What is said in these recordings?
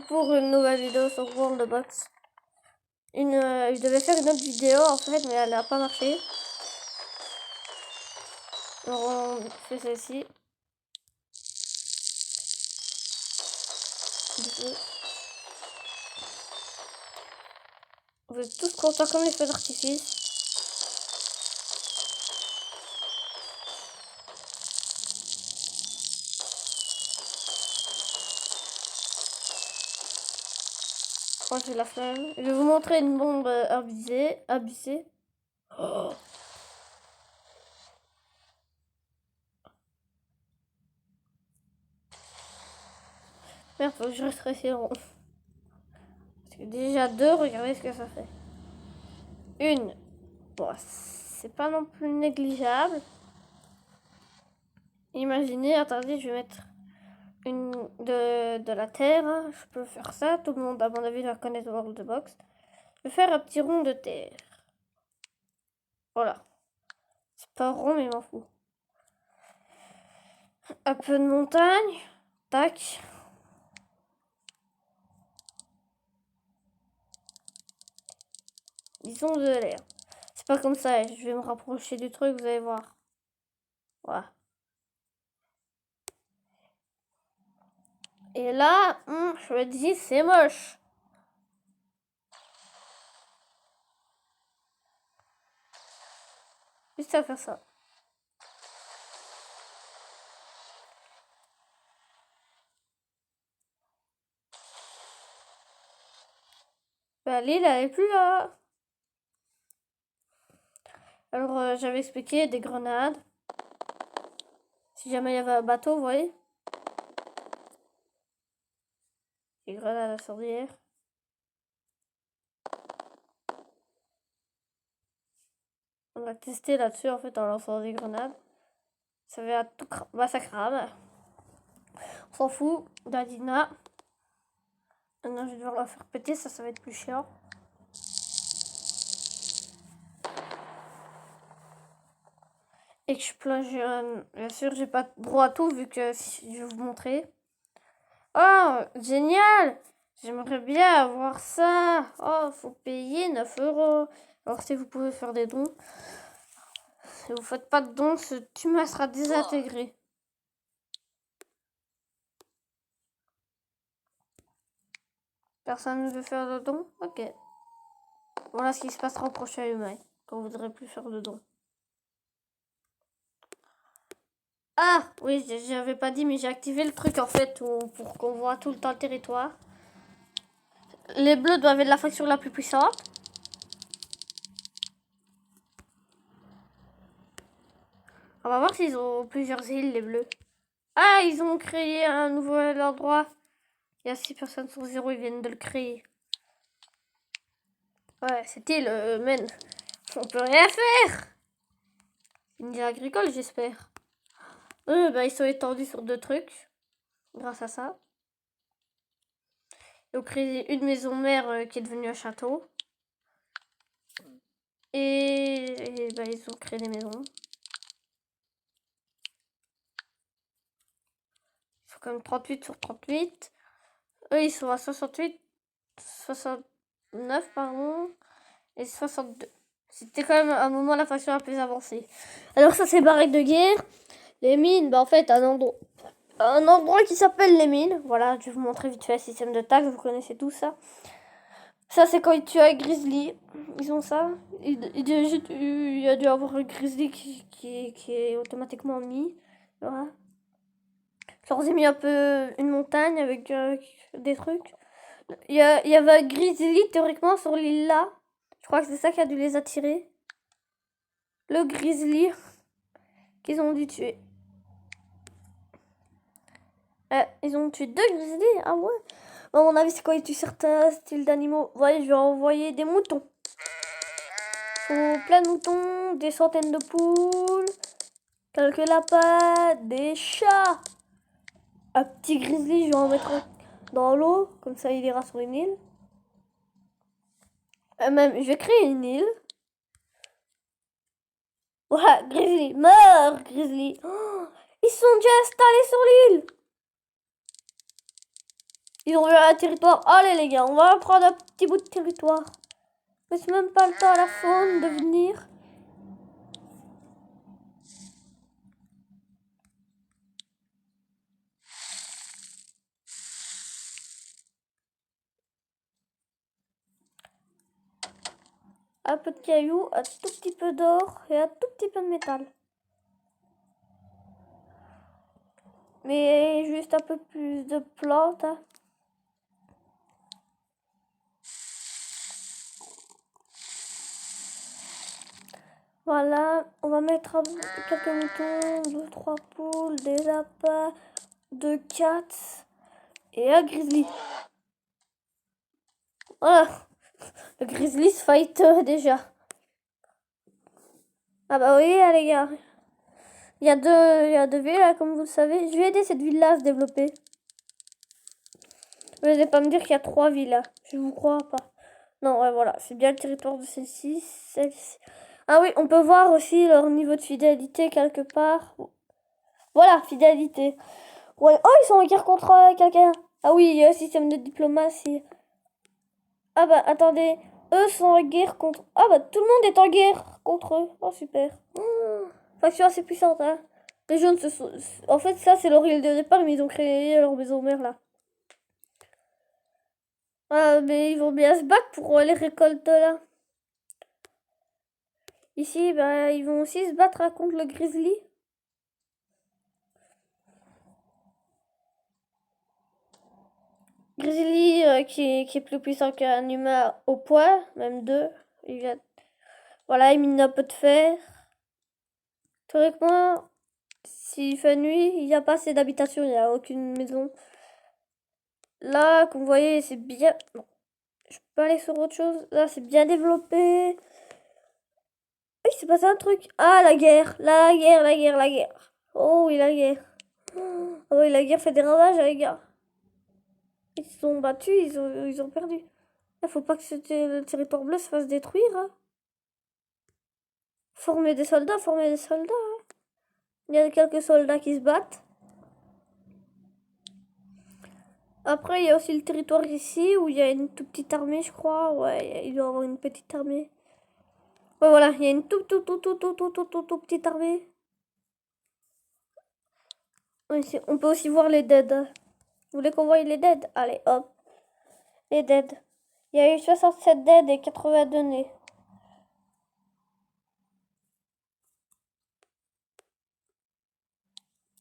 Pour une nouvelle vidéo sur World Box. Je devais faire une autre vidéo en fait, mais elle n'a pas marché. Alors on fait celle-ci. Vous êtes tous contents comme les feux d'artifice. Moi j'ai la flemme. Je vais vous montrer une bombe abusée. Oh. Merde, faut que je reste rond. Parce que déjà deux, regardez ce que ça fait. Une. Bon, c'est pas non plus négligeable. Imaginez, attendez, je vais mettre une de la terre. Je peux faire ça. Tout le monde, à mon avis, va connaître World Box. Je vais faire un petit rond de terre. Voilà. C'est pas rond, mais je m'en fous. Un peu de montagne. Tac. Disons de l'air. C'est pas comme ça. Je vais me rapprocher du truc, vous allez voir. Voilà. Et là, je me dis, c'est moche. Juste à faire ça. Bah, l'île, elle est plus là. Alors, j'avais expliqué des grenades. Si jamais il y avait un bateau, vous voyez. Des grenades incendiaires. On a testé là-dessus, en fait, en lançant des grenades. Ça va tout bah, ça crame. On s'en fout. Dadina. Maintenant, je vais devoir la faire péter. Ça va être plus chiant. Et que je plonge. Bien sûr, j'ai pas droit à tout vu que je vais vous montrer. Oh, génial! J'aimerais bien avoir ça. Oh, faut payer 9 €. Alors, si vous pouvez faire des dons. Si vous faites pas de dons, ce tumas sera désintégré. Personne ne veut faire de dons? Ok. Voilà ce qui se passera au prochain humain. Quand vous ne voudrez plus faire de dons. Ah, oui, j'avais pas dit, mais j'ai activé le truc en fait pour qu'on voit tout le temps le territoire. Les bleus doivent être la faction la plus puissante. On va voir s'ils ont plusieurs îles, les bleus. Ah, ils ont créé un nouvel endroit. Il y a 6 personnes sur 0, ils viennent de le créer. Ouais, cette île, man, on peut rien faire. Une île agricole, j'espère. Eux, bah, ils sont étendus sur 2 trucs. Grâce à ça. Ils ont créé une maison mère qui est devenue un château. Et bah, ils ont créé des maisons. Ils sont comme 38 sur 38. Eux, ils sont à 69, pardon, et 62. C'était quand même à un moment la faction la plus avancée. Alors ça, c'est barrette de guerre. Les mines, bah en fait, un endroit qui s'appelle les mines. Voilà, je vais vous montrer vite fait le système de taxe, vous connaissez tout ça. Ça, c'est quand ils tuent un grizzly. Ils ont ça. Il y a dû avoir un grizzly qui est automatiquement mis. Voilà. Je leur ai mis un peu une montagne avec des trucs. Il y avait un grizzly théoriquement sur l'île là. Je crois que c'est ça qui a dû les attirer. Le grizzly qu'ils ont dû tuer. Ils ont tué 2 grizzlies. Ah ouais. À mon avis, c'est quand ils tuent certains styles d'animaux. Vous voyez, je vais envoyer des moutons. Faut plein de moutons, des centaines de poules, quelques lapins, des chats. Un petit grizzly, je vais en mettre dans l'eau. Comme ça, il ira sur une île. Même, je vais créer une île. Ouais, grizzly, meurs, grizzly. Oh, ils sont déjà installés sur l'île. Ils ont eu un territoire. Allez les gars, on va prendre un petit bout de territoire. Mais c'est même pas le temps à la faune de venir. Un peu de cailloux, un tout petit peu d'or et un tout petit peu de métal. Mais juste un peu plus de plantes. Hein. Voilà, on va mettre quelques moutons, 2, 3 poules, des lapins, 2 cats et un grizzly. Voilà, le grizzly se fight déjà. Ah bah oui, les gars. Il y a deux villes, là, comme vous le savez. Je vais aider cette ville-là à se développer. Vous n'allez pas me dire qu'il y a 3 villes, là. Je vous crois pas. Non, ouais, voilà. C'est bien le territoire de celle-ci, celle-ci. Ah oui, on peut voir aussi leur niveau de fidélité quelque part. Voilà, fidélité. Ouais. Oh, ils sont en guerre contre quelqu'un. Ah oui, il y a un système de diplomatie. Ah bah, attendez. Eux sont en guerre contre... Ah bah, tout le monde est en guerre contre eux. Oh, super. Faction assez puissante, hein. Les jaunes se sont... En fait, ça, c'est leur île de départ, mais ils ont créé leur maison mère, là. Ah, mais ils vont bien se battre pour les récoltes, là. Ici, bah, ils vont aussi se battre contre le grizzly. Grizzly qui est plus puissant qu'un humain au poids, même deux. Voilà, il mine un peu de fer. Théoriquement, s'il fait nuit, il n'y a pas assez d'habitation, il n'y a aucune maison. Là, comme vous voyez, c'est bien... Bon, je peux aller sur autre chose. Là, c'est bien développé. Oui, c'est passé un truc. Ah, la guerre. La guerre, la guerre, la guerre. Oh oui, la guerre. Oh oui, la guerre fait des ravages, les gars. Ils se sont battus, ils ont perdu. Il faut pas que le territoire bleu se fasse détruire. Hein. Former des soldats, former des soldats. Hein. Il y a quelques soldats qui se battent. Après, il y a aussi le territoire ici où il y a une toute petite armée, je crois. Ouais, il doit y avoir une petite armée. Ouais, voilà, il y a une toute petite armée. Ouais, on peut aussi voir les dead. Vous voulez qu'on voie les dead? Allez, hop. Les dead. Il y a eu 67 dead et 82 nés.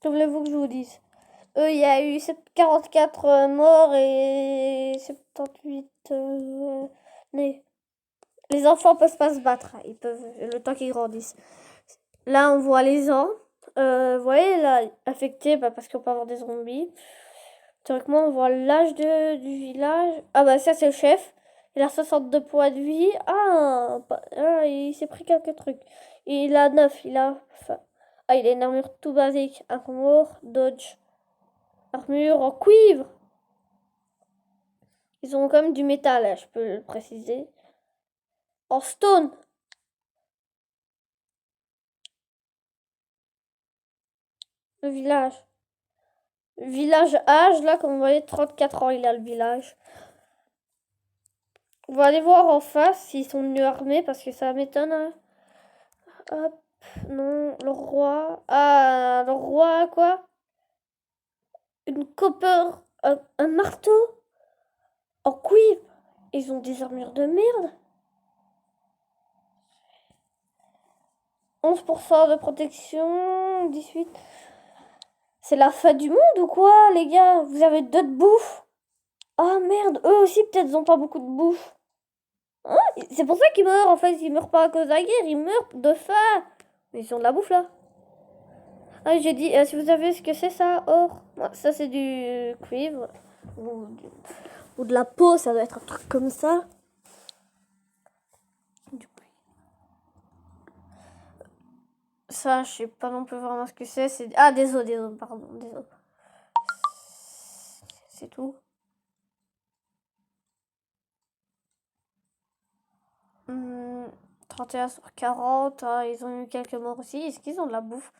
Que voulez-vous que je vous dise? Il y a eu 44 morts et 78 nés. Les enfants peuvent pas se battre. Ils peuvent le temps qu'ils grandissent. Là, on voit les ans. Vous voyez, là, affectés parce qu'on peut avoir des zombies. Théoriquement, on voit l'âge du village. Ah bah ça, c'est le chef. Il a 62 points de vie. Il s'est pris quelques trucs. Il a 9. Il a une armure tout basique. Armure, dodge. Armure en cuivre. Ils ont comme du métal, je peux le préciser. En stone. Le village. Village âge, là, comme vous voyez, 34 ans, il a le village. On va aller voir en face s'ils sont mieux armés, parce que ça m'étonne. Hein. Hop, non, le roi. Ah, le roi, quoi? Une copper, un marteau en cuivre. Ils ont des armures de merde. 11% de protection, 18. C'est la fin du monde ou quoi, les gars? Vous avez deux de bouffe? Ah merde, eux aussi peut-être ils ont pas beaucoup de bouffe. Hein? C'est pour ça qu'ils meurent en fait, ils meurent pas à cause de la guerre, ils meurent de faim. Mais ils ont de la bouffe là. Ah j'ai dit, si vous savez ce que c'est ça, or. Ça c'est du cuivre. Ou de la peau, ça doit être un truc comme ça. Ça, je sais pas non plus vraiment ce que c'est. Ah, des os, pardon, des os. C'est tout. 31 sur 40. Hein, ils ont eu quelques morts aussi. Est-ce qu'ils ont de la bouffe?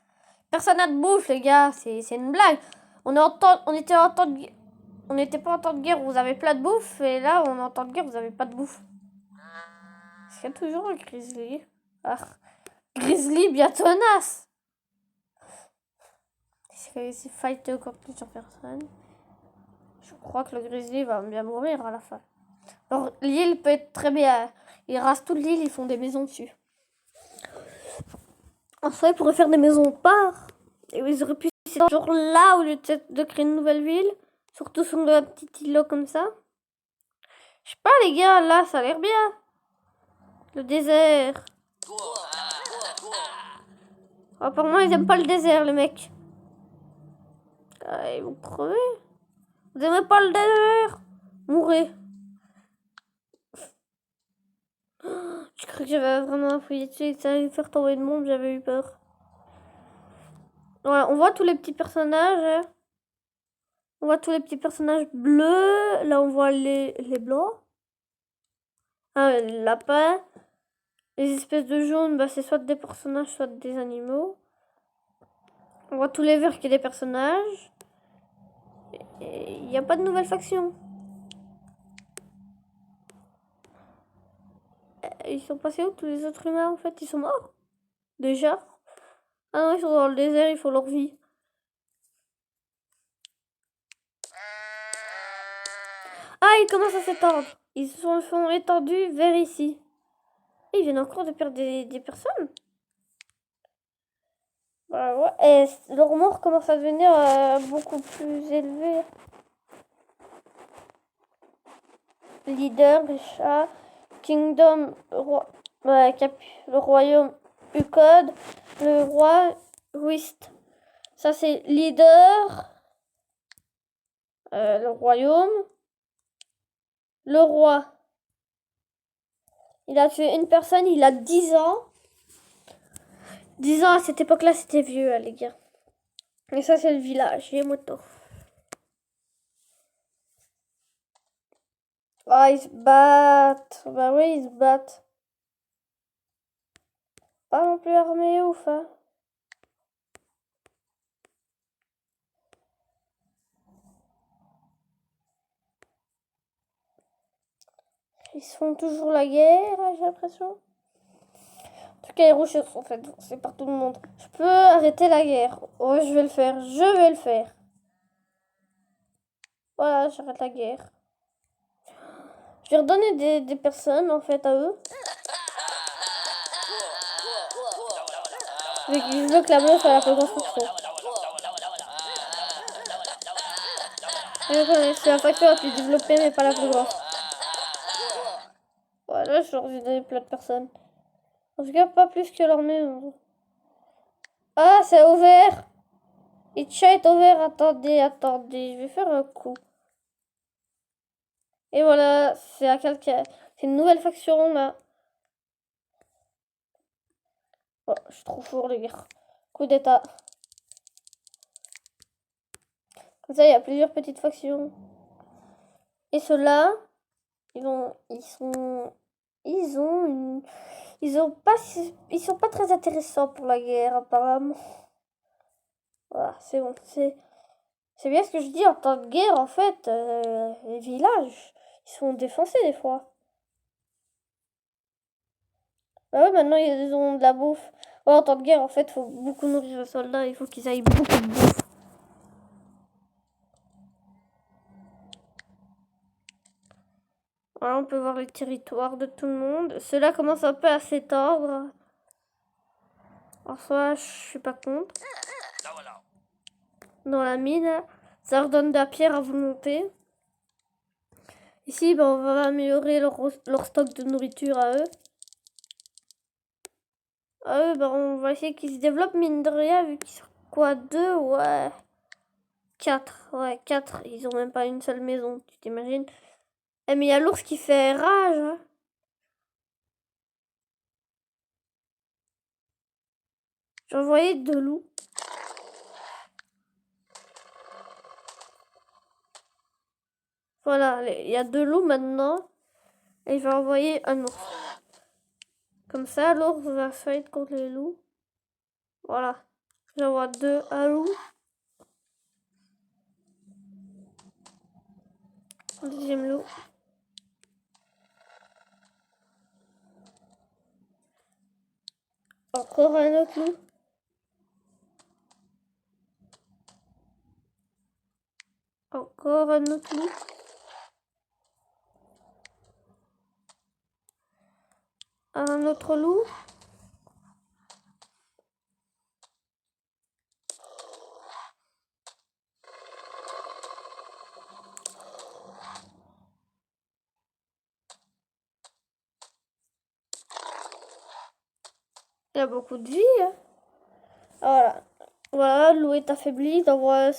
Personne n'a de bouffe, les gars. C'est une blague. On était en temps de... on n'était pas en temps de guerre, vous avez plein de bouffe, et là, on est en temps de guerre, vous avez pas de bouffe. Est-ce qu'il y a toujours un grizzly? Ah, grizzly bien tenace! Est-ce qu'il s'est fighté encore plusieurs personnes? Je crois que le grizzly va bien mourir à la fin. Alors, l'île peut être très bien. Ils rasent toute l'île, ils font des maisons dessus. En soi, ils pourraient faire des maisons au part. Et ils auraient pu genre là au lieu de créer une nouvelle ville. Surtout sur un petit îlot comme ça. Je sais pas les gars, là ça a l'air bien. Le désert. Apparemment ils aiment pas le désert les mecs. Ah, ils vont crever. Vous aimez pas le désert? Mourrez. Je crois que j'avais vraiment fouillé dessus et que ça allait faire tomber le monde, j'avais eu peur. Voilà, on voit tous les petits personnages. On voit tous les petits personnages bleus. Là, on voit les blancs. Ah, les lapins. Les espèces de jaunes, bah, c'est soit des personnages, soit des animaux. On voit tous les verts qui sont des personnages. Et il n'y a pas de nouvelle faction. Ils sont passés où tous les autres humains en fait? Ils sont morts? Déjà? Ah non, ils sont dans le désert, ils font leur vie. Ah, ils commencent à s'étendre. Ils se sont étendus vers ici. Et ils viennent encore de perdre des personnes. Voilà, ouais. Et leur mort commence à devenir beaucoup plus élevé. Leader, chat, Kingdom, le royaume Ucode, le roi Whist. Ça c'est leader, le royaume, le roi. Il a tué une personne, il a 10 ans. 10 ans à cette époque-là, c'était vieux, les gars. Et ça, c'est le village, Yemoto. Ah, ils se battent. Bah oui, ils se battent. Pas non plus armés ouf, hein. Ils se font toujours la guerre, j'ai l'impression. En tout cas, les rouges sont fait c'est par tout le monde. Je peux arrêter la guerre. Oh, je vais le faire. Je vais le faire. Voilà, j'arrête la guerre. Je vais redonner des personnes, en fait, à eux. Je veux que la bleue soit la plus construction. C'est la faction la plus développée, mais pas la plus grande. Voilà, je leur ai donné plein de personnes. En tout cas, pas plus que leur maison. Ah, c'est ouvert. Itcha est ouvert. Attendez, attendez. Je vais faire un coup. Et voilà, c'est à quelqu'un. C'est une nouvelle faction, là. Oh, je suis trop fort, les gars. Coup d'état. Comme ça, il y a plusieurs petites factions. Et ceux-là, ils sont pas très intéressants pour la guerre, apparemment. Voilà, c'est bon. C'est bien ce que je dis, en temps de guerre, en fait, les villages, ils sont défoncés des fois. Bah ouais, maintenant ils ont de la bouffe. Ouais, en temps de guerre, en fait, il faut beaucoup nourrir les soldats, il faut qu'ils aillent beaucoup de bouffe. Voilà, on peut voir les territoires de tout le monde. Ceux-là commencent un peu à s'étendre. En soi, je suis pas contre. Dans la mine, ça leur donne de la pierre à volonté. Ici, ben, on va améliorer leur stock de nourriture à eux. À eux, ben, on va essayer qu'ils se développent, mine de rien, vu qu'ils sont quoi, 2, ouais. 4, ouais, 4. Ils ont même pas une seule maison, tu t'imagines? Eh, mais il y a l'ours qui fait rage, hein. J'ai envoyé 2 loups. Voilà, il y a 2 loups maintenant. Et je vais envoyer un ours. Comme ça, l'ours va fight contre les loups. Voilà. J'envoie 2 à loup. Deuxième lot. Encore un autre loup. Encore un autre loup. Un autre loup. Il y a beaucoup de vie. Hein. Voilà. Voilà, l'eau est affaiblie. D'avoir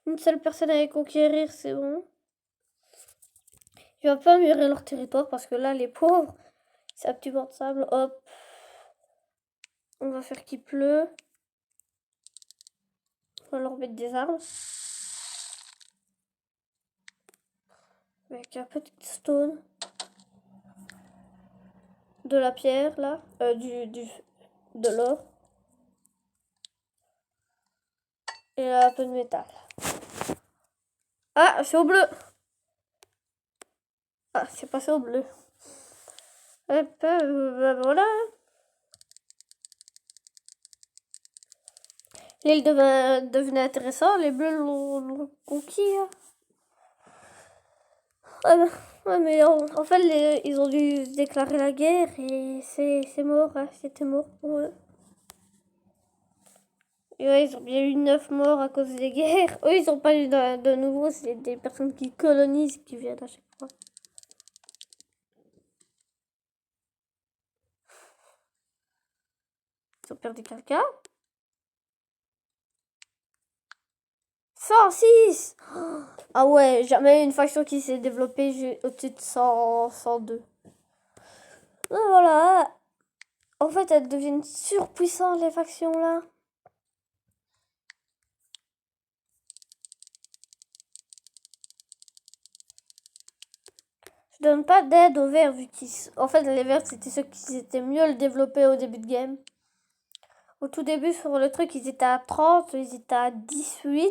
une seule personne à les conquérir, c'est bon. Il va pas mûrir leur territoire parce que là, les pauvres, c'est un petit banc de sable. Hop. On va faire qu'il pleut. On va leur mettre des arbres. Avec un peu de stone. De la pierre, là. De l'or. Et là, un peu de métal. Ah, c'est au bleu. Ah, c'est passé au bleu. Hop, voilà. L'île devenait intéressante. Les bleus l'ont conquis. Hein. Ouais, mais en fait, ils ont dû déclarer la guerre et c'est mort. Hein, c'était mort pour eux. Et ouais, ils ont bien eu 9 morts à cause des guerres. Eux, ils n'ont pas eu de nouveau. C'est des personnes qui colonisent qui viennent à chaque fois. Ils ont perdu quelqu'un. 106. Ah ouais, jamais une faction qui s'est développée au-dessus de 102. Voilà. En fait, elles deviennent surpuissantes, les factions là. Je donne pas d'aide aux verts vu qu'ils... En fait, les verts, c'était ceux qui étaient mieux le développés au début de game. Au tout début, sur le truc, ils étaient à 30, ils étaient à 18.